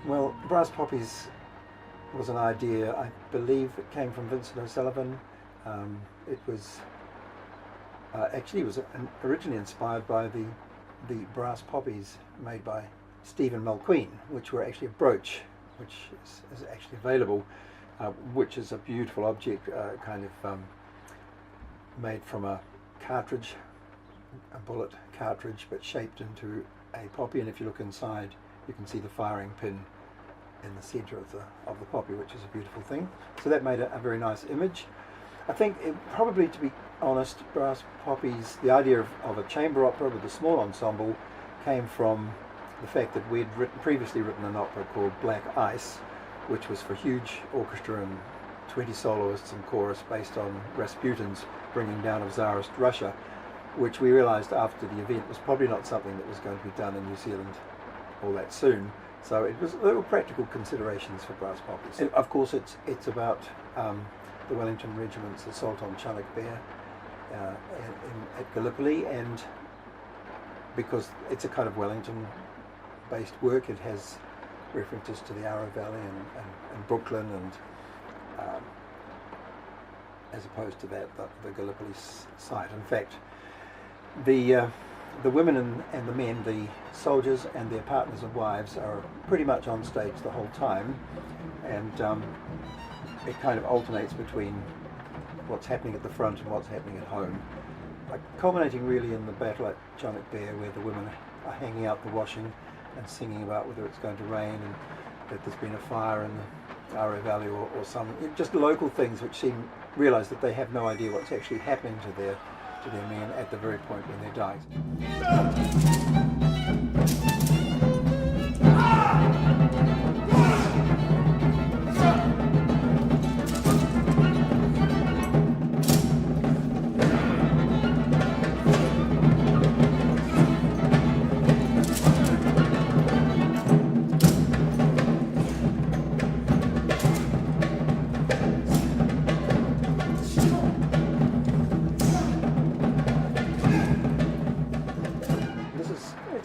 Well, Brass Poppies was an idea, I believe it came from Vincent O'Sullivan. It was originally inspired by the brass poppies made by Stephen Mulqueen, which were actually a brooch, which is actually available, which is a beautiful object, made from a cartridge, a bullet cartridge, but shaped into a poppy. And if you look inside, you can see the firing pin in the centre of the poppy, which is a beautiful thing. So that made a very nice image. I think probably, to be honest, Brass Poppies, the idea of a chamber opera with a small ensemble came from the fact that we'd previously written an opera called Black Ice, which was for huge orchestra and 20 soloists and chorus, based on Rasputin's bringing down of Tsarist Russia, which we realised after the event was probably not something that was going to be done in New Zealand all that soon. So there were practical considerations for Brass Poppies. And of course, it's about the Wellington Regiment's assault on Chunuk Bair at Gallipoli, and because it's a kind of Wellington-based work, it has references to the Yarra Valley and Brooklyn, and as opposed to the Gallipoli site. In fact, the women and the men, the soldiers and their partners and wives, are pretty much on stage the whole time, and it kind of alternates between what's happening at the front and what's happening at home, culminating really in the battle at Chunuk Bair, where the women are hanging out the washing and singing about whether it's going to rain and that there's been a fire in the Yarra Valley or some just local things, which realise that they have no idea what's actually happening to their men at the very point when they're dying.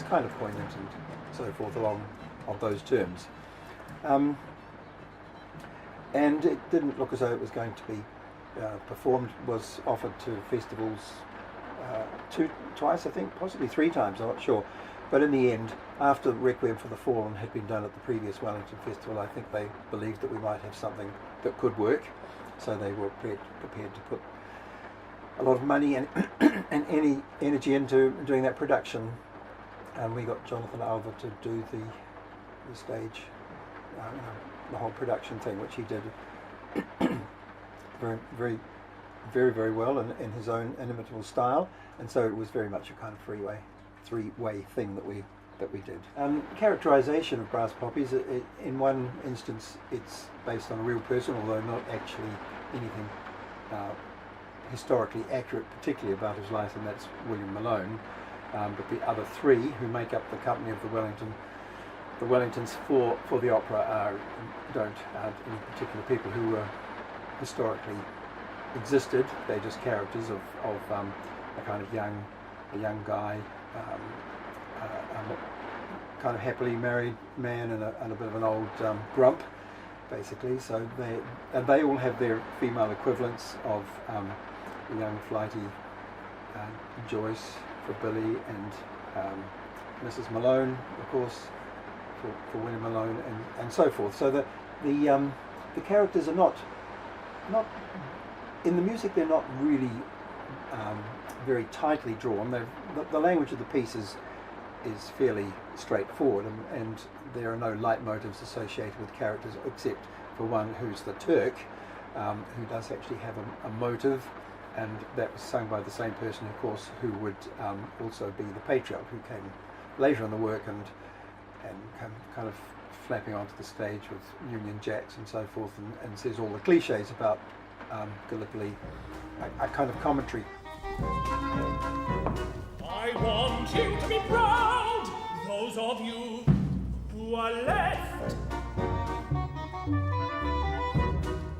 Kind of poignant and so forth along of those terms, and it didn't look as though it was going to be performed. Was offered to festivals twice, I think, possibly 3 times, I'm not sure, but in the end, after Requiem for the Fallen had been done at the previous Wellington Festival, I think they believed that we might have something that could work, so they were prepared to put a lot of money and any energy into doing that production. And we got Jonathan Alva to do the stage, the whole production thing, which he did very, very, very, very well in his own inimitable style. And so it was very much a kind of three-way thing that we did. Characterization of Brass Poppies, in one instance, it's based on a real person, although not actually anything historically accurate, particularly about his life, and that's William Malone. But the other 3 who make up the company of the Wellingtons for the opera aren't any particular people who historically existed. They're just characters of a kind of a young guy, a kind of happily married man, and a bit of an old grump, basically. So they all have their female equivalents of the young flighty Joyce for Billy, and Mrs. Malone, of course, for William Malone, and so forth. So the characters are not in the music. They're not really very tightly drawn. The language of the piece is fairly straightforward, and there are no leitmotifs associated with characters, except for one who's the Turk, who does actually have a motive. And that was sung by the same person, of course, who would also be the patriarch, who came later in the work and kind of flapping onto the stage with Union Jacks and so forth, and says all the cliches about Gallipoli, a kind of commentary. I want you to be proud, those of you who are left.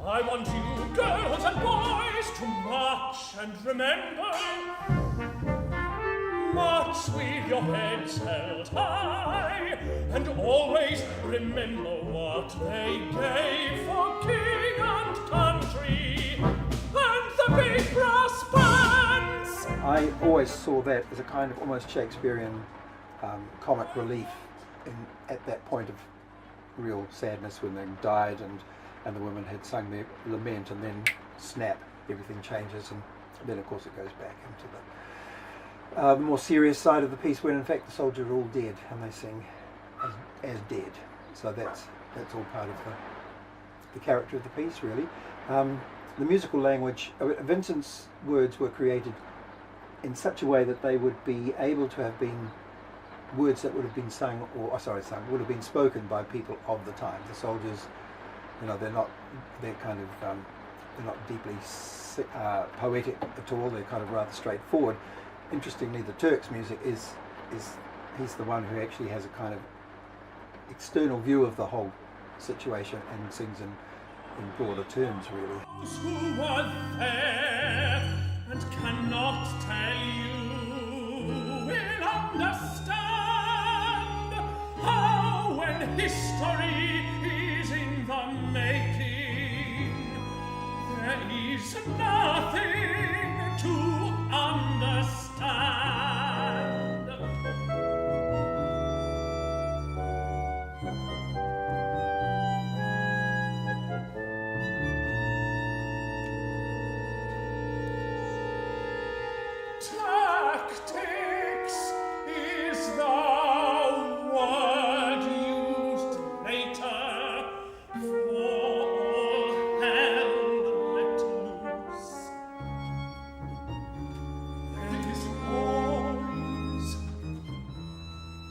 I want you, girls and boys, to march and remember march with your heads held high, and always remember what they gave for king and country, and the big brass bands. I always saw that as a kind of almost Shakespearean comic relief at that point of real sadness when they died and the women had sung their lament, and then snap, everything changes, and then of course it goes back into the more serious side of the piece when in fact the soldiers are all dead and they sing as dead. So that's all part of the character of the piece, really. The musical language, Vincent's words were created in such a way that they would be able to have been words that would have been sung, would have been spoken by people of the time. The soldiers, they're not deeply poetic at all. They're kind of rather straightforward. Interestingly, the Turk's music is he's the one who actually has a kind of external view of the whole situation and sings in broader terms, really. Those who were there and cannot tell you will understand how when history is in the making there is nothing to understand. Tactics is the word used later for all hell let loose. There is noise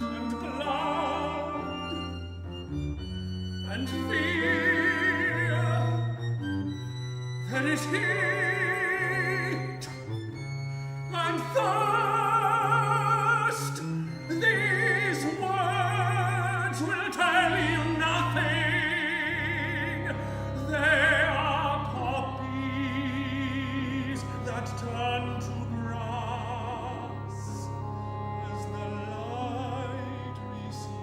and blood and fear. There is heat and thirst. These words will tell you nothing. They are poppies that turn to grass as the light recedes.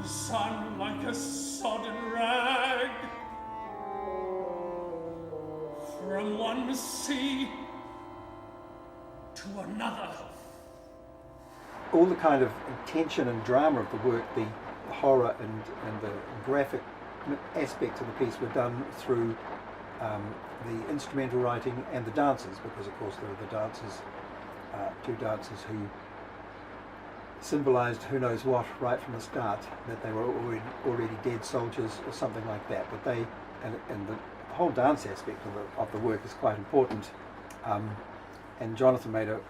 The sun like a sodden rag from one sea to another. All the kind of tension and drama of the work, the horror and the graphic aspects of the piece were done through the instrumental writing and the dancers, because of course there are the dancers, two dancers who symbolised who knows what right from the start, that they were already dead soldiers or something like that. But they and the whole dance aspect of the work is quite important, and Jonathan made a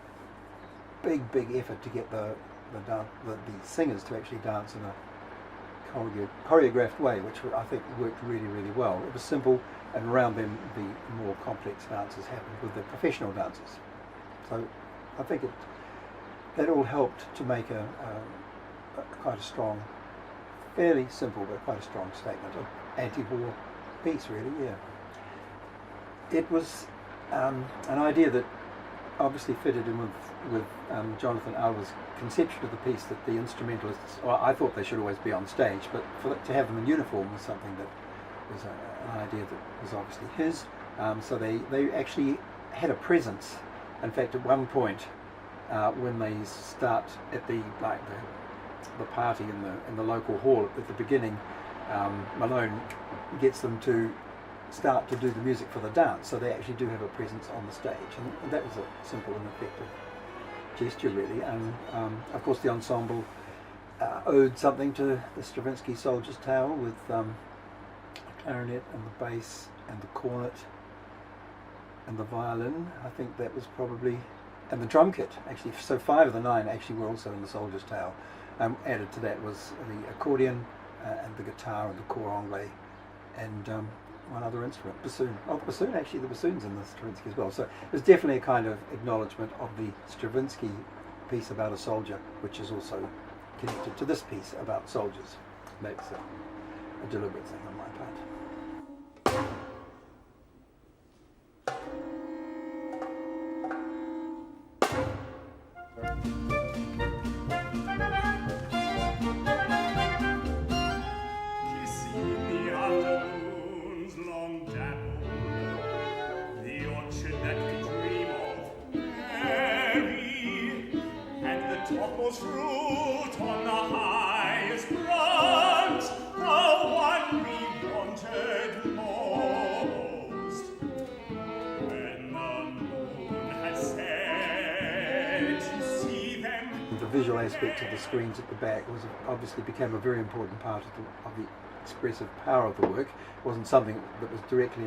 big effort to get the singers to actually dance in a choreographed way, which I think worked really well. It was simple, and around them the more complex dances happened with the professional dancers. So I think that all helped to make quite a strong, fairly simple but quite a strong statement of anti-war piece, really. Yeah. It was an idea that obviously fitted in with Jonathan Alva's conception of the piece, that the instrumentalists, I thought they should always be on stage, but to have them in uniform was something that was an idea that was obviously his. So they actually had a presence. In fact, at one point, when they start at the party in the local hall at the beginning, Malone gets them to start to do the music for the dance, so they actually do have a presence on the stage, and that was a simple and effective gesture, really. And of course the ensemble owed something to the Stravinsky Soldier's Tale, with the clarinet and the bass and the cornet and the violin. I think that was probably, and the drum kit actually, so 5 of the 9 actually were also in the Soldier's Tale. Added to that was the accordion and the guitar and the cor anglais and one other instrument, bassoon. Oh, the bassoon, actually, the bassoon's in the Stravinsky as well. So it was definitely a kind of acknowledgement of the Stravinsky piece about a soldier, which is also connected to this piece about soldiers. That's a deliberate thing on my part. fruit on the highest branch, the one we wanted most. When the moon has set, you see them. The visual aspect of the screens at the back was obviously became a very important part of the expressive power of the work. It wasn't something that was directly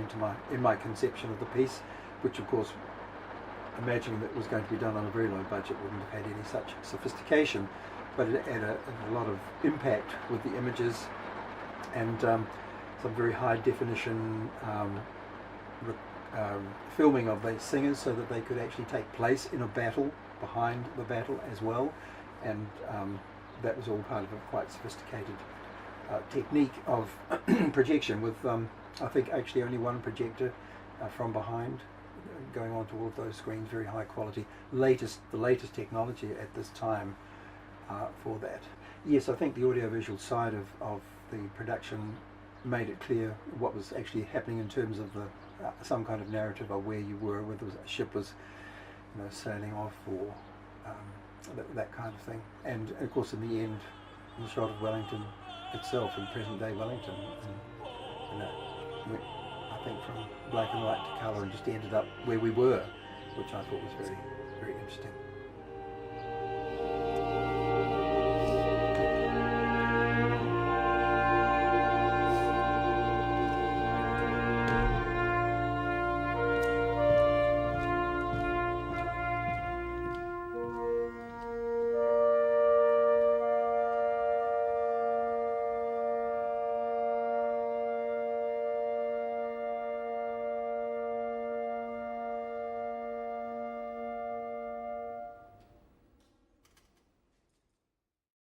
in my conception of the piece, which of course, imagining that it was going to be done on a very low budget, wouldn't have had any such sophistication, but it had a lot of impact with the images and some very high definition filming of the singers so that they could actually take place in a battle, behind the battle as well, and that was all part of a quite sophisticated technique of projection with I think actually only one projector from behind going on to all of those screens, very high quality, the latest technology at this time for that. Yes, I think the audiovisual side of the production made it clear what was actually happening in terms of the some kind of narrative of where you were, whether a ship was sailing off or that kind of thing. And of course in the end, the shot of Wellington itself in present day Wellington, and I think from black and white to colour and just ended up where we were, which I thought was very, very